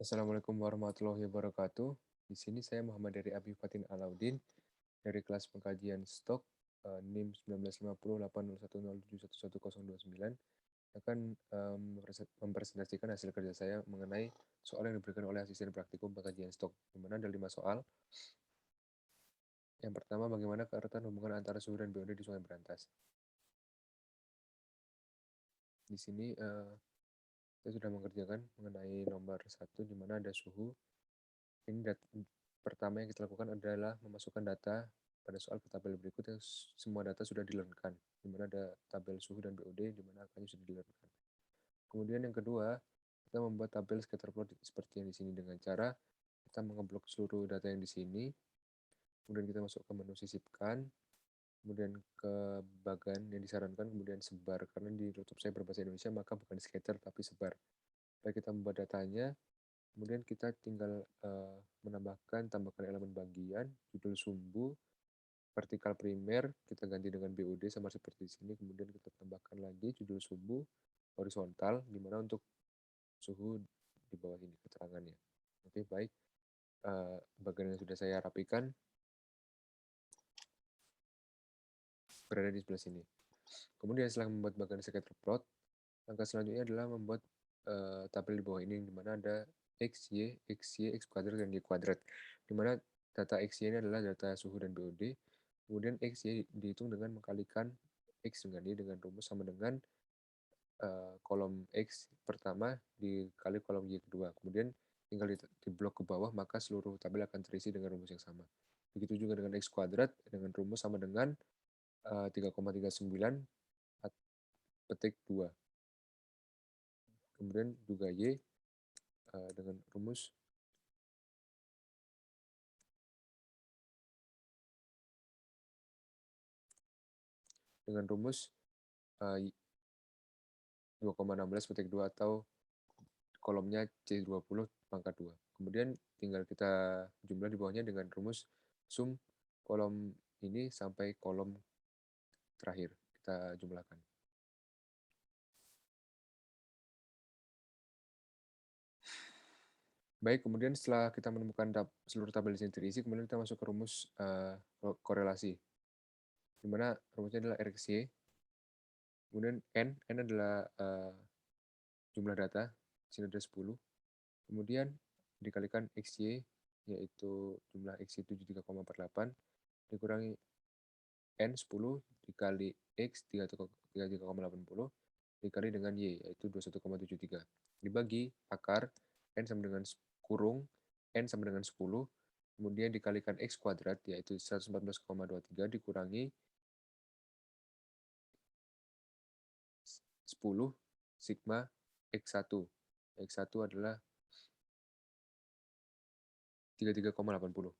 Assalamualaikum warahmatullahi wabarakatuh. Di sini saya Muhammad dari Abi Fatin Alaudin dari kelas pengkajian stok NIM 19508010711029 akan mempresentasikan hasil kerja saya mengenai soal yang diberikan oleh asisten praktikum pengkajian stok, di mana ada 5 soal. Yang pertama, bagaimana keeratan hubungan antara suhu dan BOD di Sungai Berantas. Di sini saya sudah mengerjakan mengenai nomor 1, di mana ada suhu. Ini pertama yang kita lakukan adalah memasukkan data pada soal ke tabel berikut yang semua data sudah dilearnkan, di mana ada tabel suhu dan BOD, di mana angkanya sudah dilearnkan. Kemudian yang kedua, kita membuat tabel scatter plot seperti yang di sini dengan cara kita mengeblok seluruh data yang di sini, kemudian kita masuk ke menu sisipkan, kemudian ke bagan yang disarankan, kemudian sebar. Karena di laptop saya berbahasa Indonesia, maka bukan scatter tapi sebar. Baik, kita membuat datanya, kemudian kita tinggal tambahkan elemen bagian, judul sumbu, vertikal primer, kita ganti dengan BOD sama seperti di sini, kemudian kita tambahkan lagi judul sumbu, horizontal, di mana untuk suhu di bawah ini keterangannya. Oke, baik. Bagian yang sudah saya rapikan berada di sebelah sini. Kemudian setelah membuat bagian scatter plot, langkah selanjutnya adalah membuat tabel di bawah ini, di mana ada X, Y, X kuadrat, dan Y kuadrat. Di mana data X, Y ini adalah data suhu dan BOD. Kemudian X, Y dihitung dengan mengkalikan X dengan Y dengan rumus sama dengan kolom X pertama dikali kolom Y kedua. Kemudian tinggal di blok ke bawah, maka seluruh tabel akan terisi dengan rumus yang sama. Begitu juga dengan X kuadrat dengan rumus sama dengan 3,39 petik 2. Kemudian juga Y dengan rumus dengan rumus 2,16 petik 2 atau kolomnya C20 pangkat 2. Kemudian tinggal kita jumlah di bawahnya dengan rumus sum kolom ini sampai kolom terakhir. Kita jumlahkan. Baik, kemudian setelah kita menemukan seluruh tabel di sini terisi, kemudian kita masuk ke rumus korelasi, di mana rumusnya adalah RxY, kemudian N adalah jumlah data, di sini ada 10, kemudian dikalikan XY, yaitu jumlah XY 73,48, dikurangi N 10 dikali X 33,80, dikali dengan Y, yaitu 21,73. Dibagi akar N sama dengan kurung N sama dengan 10, kemudian dikalikan X kuadrat, yaitu 114,23, dikurangi 10 sigma X1. X1 adalah 33,80.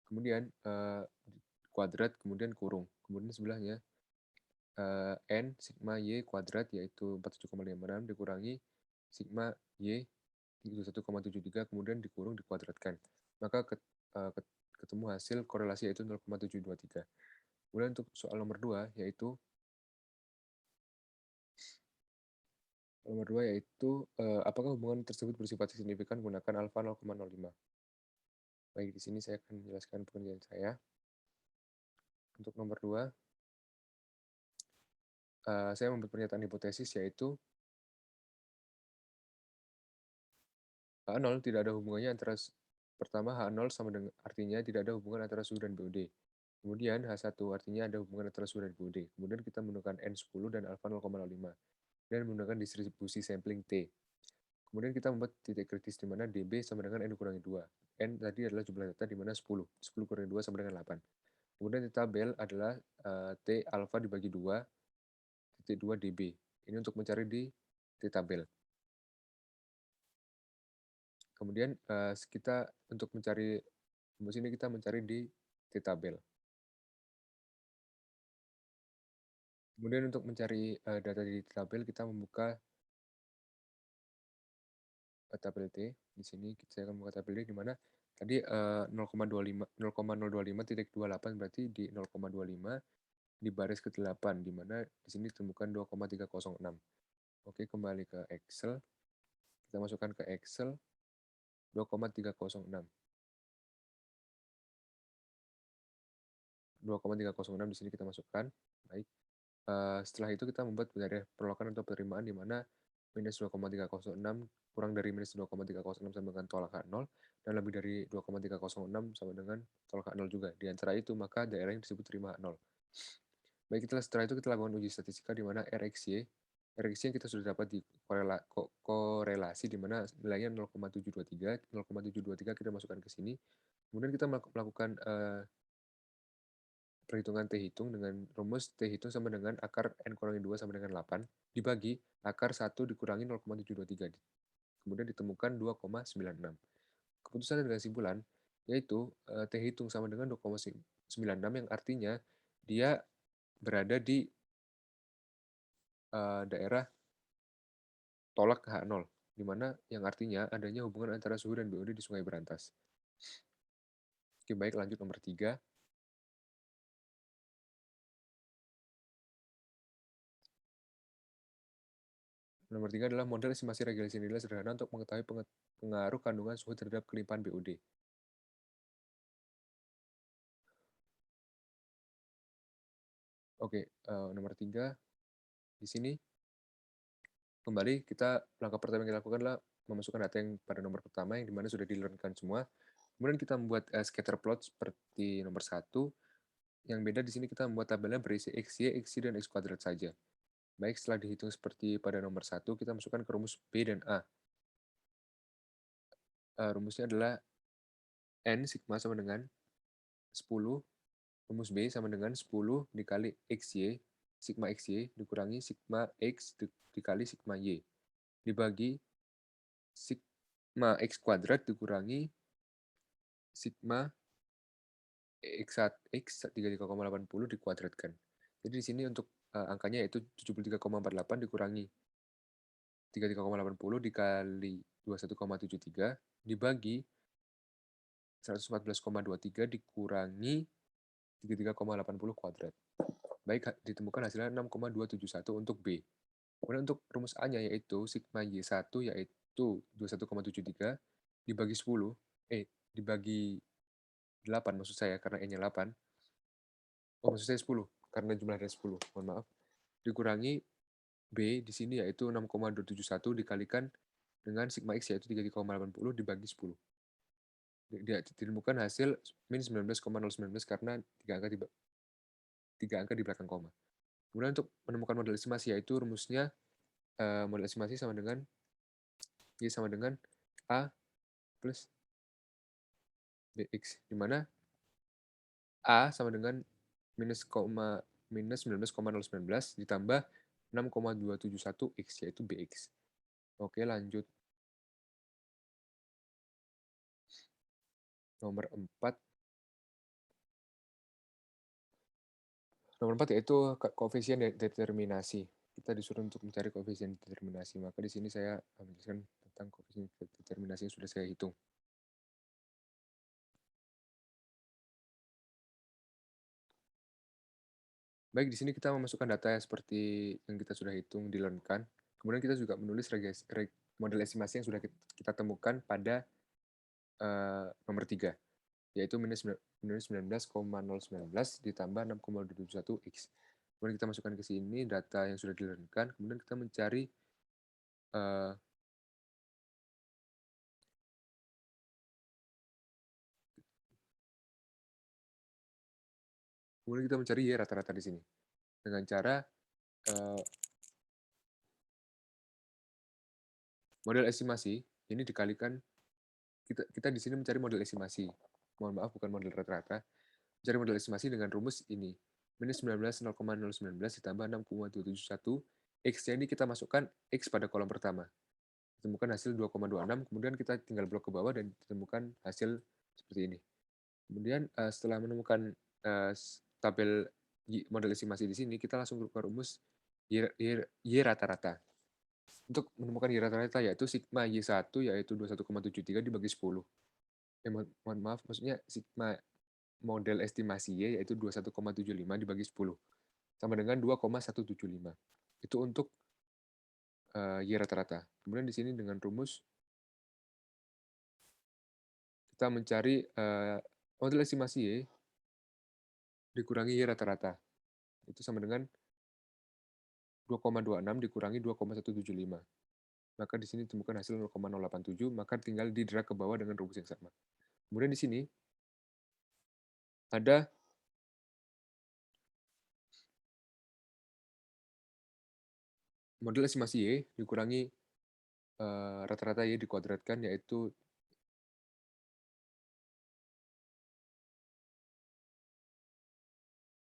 Kemudian kuadrat, kemudian kurung. Kemudian sebelahnya N sigma Y kuadrat, yaitu 47,56, dikurangi sigma Y 31,73, kemudian dikurung, dikuadratkan. Maka ketemu hasil korelasi yaitu 0,723. Kemudian untuk soal nomor 2 yaitu apakah hubungan tersebut bersifat signifikan gunakan alfa 0,05. Baik, di sini saya akan menjelaskan pengerjaan saya. Untuk nomor 2, saya membuat pernyataan hipotesis yaitu H0 tidak ada hubungannya antara pertama H0 sama dengan artinya tidak ada hubungan antara suhu dan BOD. Kemudian H1 artinya ada hubungan antara suhu dan BOD. Kemudian kita menggunakan N10 dan alfa 0,05 dan menggunakan distribusi sampling T. Kemudian kita membuat titik kritis di mana DB sama dengan N kurangi 2. N tadi adalah jumlah data di mana 10. 10 kurangi 2 sama dengan 8. Kemudian di tabel adalah T alfa dibagi 2, titik 2 DB. Ini untuk mencari di T tabel. Kemudian kita untuk mencari rumus ini kita mencari di T tabel. Kemudian untuk mencari data di T tabel kita membuka tabel T. Di sini saya akan membuka tabel T di mana tadi 0,025.28 berarti di 0,25 di baris ke-8 di mana di sini ditemukan 2,306. Oke, kembali ke Excel. Kita masukkan ke Excel 2,306. 2,306 di sini kita masukkan. Baik. Setelah itu kita membuat variabel penolakan atau penerimaan di mana minus 2,306 kurang dari minus 2,306 sama dengan tolak H0 dan lebih dari 2,306 sama dengan tolak H0 juga. Di antara itu maka daerah yang disebut terima H0. Baik, setelah itu kita lakukan uji statistika di mana RxY yang kita sudah dapat di korelasi di mana nilainya 0,723, 0,723 kita masukkan ke sini. Kemudian kita melakukan perhitungan T hitung dengan rumus T hitung sama dengan akar N kurangi 2 sama dengan 8 dibagi akar 1 dikurangi 0,723. Kemudian ditemukan 2,96. Keputusan dengan kesimpulan yaitu T hitung sama dengan 2,96 yang artinya dia berada di daerah tolak H0, di mana yang artinya adanya hubungan antara suhu dan BOD di Sungai Berantas. Oke, baik, lanjut nomor 3. Nomor 3 adalah model estimasi regulasi nilai sederhana untuk mengetahui pengaruh kandungan suhu terhadap kelimpahan BOD. Oke, nomor 3 di sini kembali langkah pertama yang kita lakukan adalah memasukkan data yang pada nomor pertama yang dimana sudah di-learn-kan semua. Kemudian kita membuat scatter plot seperti nomor 1. Yang beda di sini kita membuat tabelnya berisi XY, XY, dan X kuadrat saja. Baik, setelah dihitung seperti pada nomor 1, kita masukkan ke rumus B dan A. Rumusnya adalah N sigma sama dengan 10, rumus B sama dengan 10 dikali XY, sigma XY, dikurangi sigma X dikali sigma Y, dibagi sigma X kuadrat dikurangi sigma X 33,80 dikuadratkan. Jadi di sini untuk angkanya yaitu 73,48 dikurangi 33,80 dikali 21,73 dibagi 114,23 dikurangi 33,80 kuadrat. Baik, ditemukan hasilnya 6,271 untuk B. Kemudian untuk rumus A-nya yaitu sigma Y1 yaitu 21,73 dibagi 10, dibagi 8 maksud saya karena N-nya 8. Oh, maksud saya 10 karena jumlahnya 10, mohon maaf. Dikurangi B di sini yaitu 6,271 dikalikan dengan sigma X yaitu 33,80 dibagi 10. Ditemukan hasil min 19,019 karena 3 angka di belakang koma. Kemudian untuk menemukan model estimasi yaitu rumusnya model estimasi sama dengan Y sama dengan A plus BX, di mana A sama dengan minus 19,019 ditambah 6,271 X yaitu BX. Oke, lanjut. Nomor 4. Nomor 4 yaitu koefisien determinasi. Kita disuruh untuk mencari koefisien determinasi. Maka di sini saya menjelaskan tentang koefisien determinasi yang sudah saya hitung. Baik, di sini kita memasukkan data seperti yang kita sudah hitung, di-learn-kan. Kemudian kita juga menulis model estimasi yang sudah kita temukan pada nomor 3, yaitu minus 19,019 ditambah 6,271 X. Kemudian kita masukkan ke sini data yang sudah di-learn-kan, kemudian kita mencari Y rata-rata di sini. Dengan cara model estimasi ini dikalikan, kita di sini mencari model estimasi. Mohon maaf, bukan model rata-rata. Mencari model estimasi dengan rumus ini. Minus 19,019 ditambah 6,271. X-nya ini kita masukkan X pada kolom pertama. Ditemukan hasil 2,26, kemudian kita tinggal blok ke bawah dan ditemukan hasil seperti ini. Kemudian setelah menemukan tabel model estimasi di sini, kita langsung ke rumus Y rata-rata. Untuk menemukan Y rata-rata yaitu sigma Y1 yaitu 21,73 dibagi 10. Mohon maaf, maksudnya sigma model estimasi Y yaitu 21,75 dibagi 10 sama dengan 2,175. Itu untuk Y rata-rata. Kemudian di sini dengan rumus kita mencari model estimasi Y dikurangi Y rata-rata. Itu sama dengan 2,26 dikurangi 2,175. Maka di sini temukan hasil 0,087, maka tinggal di-drag ke bawah dengan rumus yang sama. Kemudian di sini ada model estimasi Y dikurangi rata-rata Y dikuadratkan, yaitu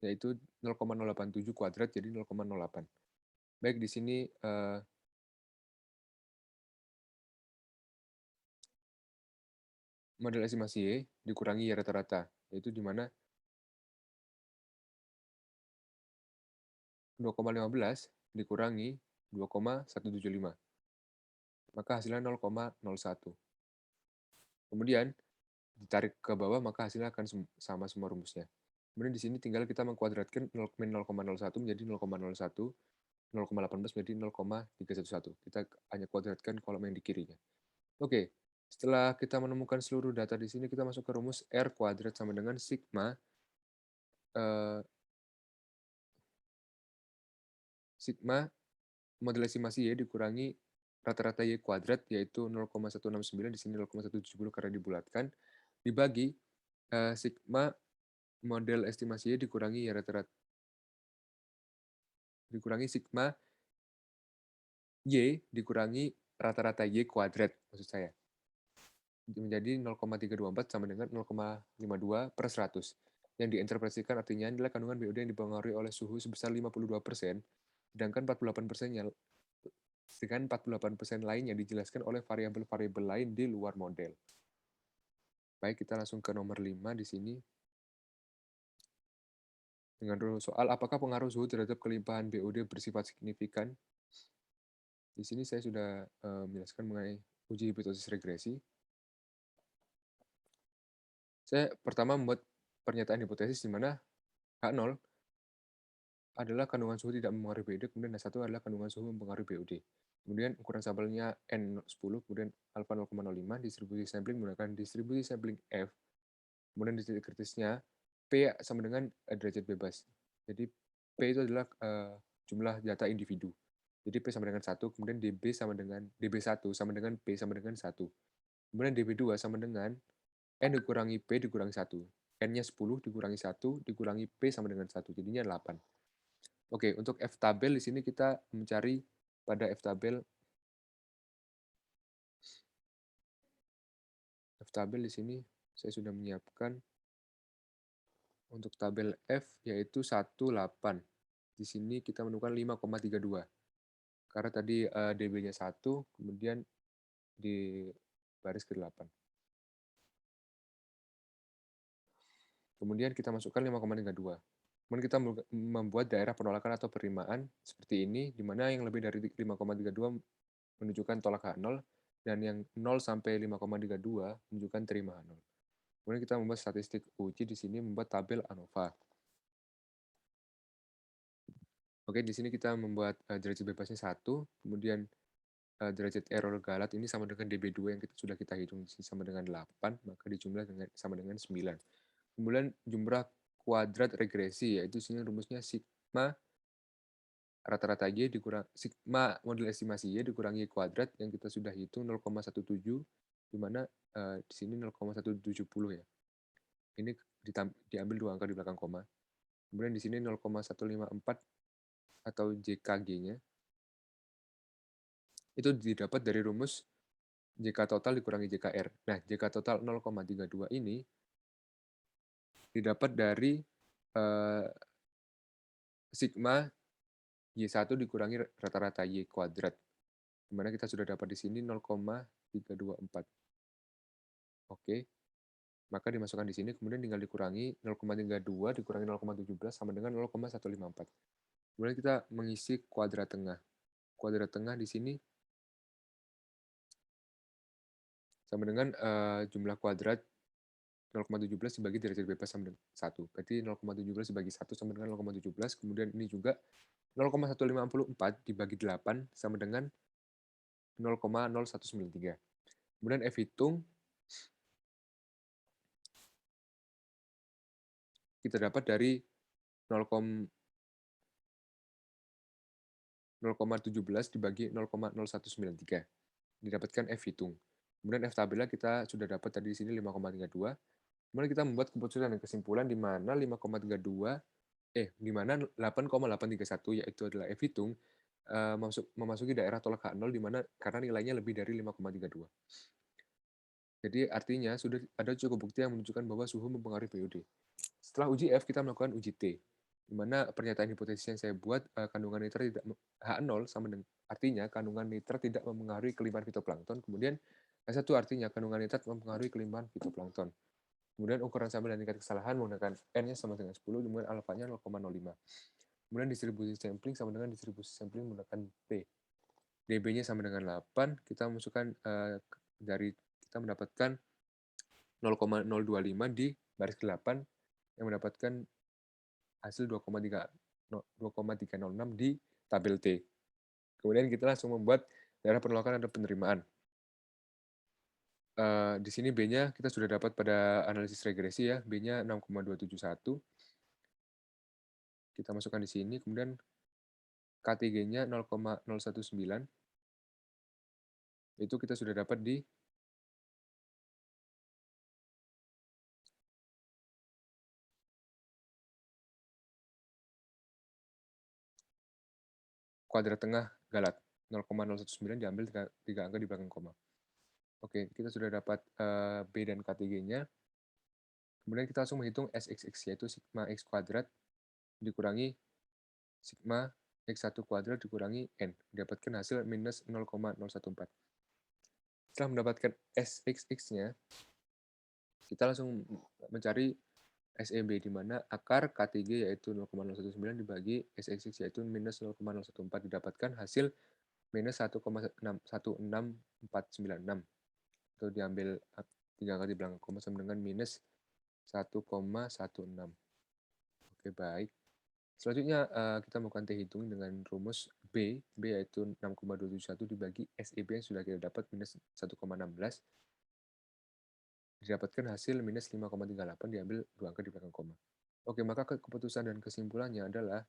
0,087 kuadrat jadi 0,08. Baik, di sini model estimasi Y dikurangi Y rata-rata, yaitu di mana 2,15 dikurangi 2,175. Maka hasilnya 0,01. Kemudian ditarik ke bawah, maka hasilnya akan sama semua rumusnya. Kemudian di sini tinggal kita mengkuadratkan 0,01 menjadi 0,01, 0,18 menjadi 0,311. Kita hanya kuadratkan kolom yang di kirinya. Oke, setelah kita menemukan seluruh data di sini, kita masuk ke rumus R kuadrat sama dengan sigma model estimasi Y dikurangi rata-rata Y kuadrat, yaitu 0,169, di sini 0,170 karena dibulatkan, dibagi sigma model estimasi Y dikurangi Y rata-rata, dikurangi sigma Y dikurangi rata-rata Y kuadrat, maksud saya. Menjadi 0,324 sama dengan 0,52 per 100. Yang diinterpretasikan artinya adalah kandungan BOD yang dipengaruhi oleh suhu sebesar 52%, sedangkan 48%-nya dengan 48% lainnya dijelaskan oleh variabel-variabel lain di luar model. Baik, kita langsung ke nomor 5 di sini. Dengan soal apakah pengaruh suhu terhadap kelimpahan BOD bersifat signifikan? Di sini saya sudah menjelaskan mengenai uji hipotesis regresi. Saya pertama membuat pernyataan hipotesis di mana H0 adalah kandungan suhu tidak mempengaruhi BOD, kemudian H1 adalah kandungan suhu mempengaruhi BOD. Kemudian ukuran sampelnya N10, kemudian alfa 0,05, distribusi sampling menggunakan distribusi sampling F, kemudian di titik kritisnya P sama dengan derajat bebas. Jadi P itu adalah jumlah data individu. Jadi P sama dengan 1, kemudian DB1 sama dengan P sama dengan 1. Kemudian DB2 sama dengan N dikurangi P dikurangi 1. N-nya 10 dikurangi 1 dikurangi P sama dengan 1, jadinya 8. Oke, untuk F tabel di sini kita mencari pada F tabel di sini saya sudah menyiapkan untuk tabel F yaitu 18. Di sini kita menemukan 5,32. Karena tadi DB-nya 1, kemudian di baris ke-8. Kemudian kita masukkan 5,32. Kemudian kita membuat daerah penolakan atau penerimaan seperti ini, di mana yang lebih dari 5,32 menunjukkan tolak H0, dan yang 0 sampai 5,32 menunjukkan terima H0. Kemudian kita membuat statistik uji di sini, membuat tabel ANOVA. Oke, di sini kita membuat derajat bebasnya 1, kemudian derajat error galat ini sama dengan DB2 yang sudah kita hitung sama dengan 8, maka dijumlah sama dengan 9. Kemudian jumlah kuadrat regresi, yaitu sini rumusnya sigma rata-rata Y dikurang sigma model estimasi Y dikurangi kuadrat yang kita sudah hitung 0,17, di mana di sini 0,170 ya. Ini diambil 2 angka di belakang koma. Kemudian di sini 0,154 atau JKG-nya itu didapat dari rumus JK total dikurangi JKR. Nah, JK total 0,32 ini didapat dari sigma Y1 dikurangi rata-rata Y kuadrat. Dimana kita sudah dapat di sini 0,324. Oke. Maka dimasukkan di sini, kemudian tinggal dikurangi 0,32 dikurangi 0,17 sama dengan 0,154. Kemudian kita mengisi kuadrat tengah. Kuadrat tengah di sini sama dengan jumlah kuadrat 0,17 dibagi derajat bebas sama dengan 1. Berarti 0,17 dibagi 1 sama dengan 0,17. Kemudian ini juga 0,154 dibagi 8 sama dengan 0,0193. Kemudian F hitung kita dapat dari 0,17 dibagi 0,0193. Didapatkan F hitung. Kemudian F tabelnya kita sudah dapat tadi di sini 5,32. Kemudian kita membuat keputusan dan kesimpulan di mana 5,32 di mana 8,831 yaitu adalah F hitung memasuki daerah tolak H0 di mana karena nilainya lebih dari 5,32. Jadi artinya sudah ada cukup bukti yang menunjukkan bahwa suhu mempengaruhi periode. Setelah uji F, kita melakukan uji T, di mana pernyataan hipotesis yang saya buat kandungan nitrat tidak H0 sama dengan artinya kandungan nitrat tidak mempengaruhi kelimpahan fitoplankton. Kemudian H1 artinya kandungan nitrat mempengaruhi kelimpahan fitoplankton. Kemudian ukuran sampel dan tingkat kesalahan menggunakan N-nya sama dengan 10, kemudian alfanya 0,05. Kemudian distribusi sampling sama dengan distribusi sampling menggunakan P. dB-nya sama dengan 8, kita masukkan dari kita mendapatkan 0,025 di baris ke-8 yang mendapatkan hasil 2,306 di tabel T. Kemudian kita langsung membuat daerah penolakan atau penerimaan. Di sini B-nya kita sudah dapat pada analisis regresi ya, B-nya 6,271. Kita masukkan di sini, kemudian KTG-nya 0,019. Itu kita sudah dapat di kuadrat tengah galat. 0,019 diambil 3 angka di belakang koma. Oke, kita sudah dapat B dan KTG-nya. Kemudian kita langsung menghitung SXX, yaitu sigma X kuadrat dikurangi sigma X1 kuadrat dikurangi N. Dapatkan hasil minus 0,014. Setelah mendapatkan SXX-nya, kita langsung mencari SEB, di mana akar KTG yaitu 0,019 dibagi SXX yaitu minus 0,014, didapatkan hasil minus 1,16496. Itu diambil 3 kali di belakang koma sama dengan minus 1,16. Oke, baik. Selanjutnya kita melakukan T hitung dengan rumus B yaitu 6,271 dibagi SEB yang sudah kita dapat minus 1,16. Didapatkan hasil minus 5,38 diambil 2 angka di belakang koma. Oke, maka keputusan dan kesimpulannya adalah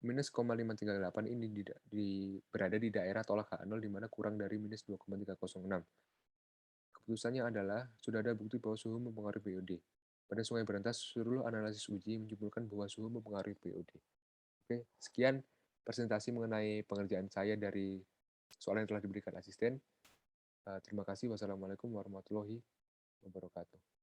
minus 0,538 ini berada di daerah tolak H0 di mana kurang dari minus 2,306. Keputusannya adalah sudah ada bukti bahwa suhu mempengaruhi POD. Pada Sungai Berantas, seluruh analisis uji menyimpulkan bahwa suhu mempengaruhi POD. Oke, sekian presentasi mengenai pengerjaan saya dari soal yang telah diberikan asisten. Terima kasih. Wassalamualaikum warahmatullahi wabarakatuh.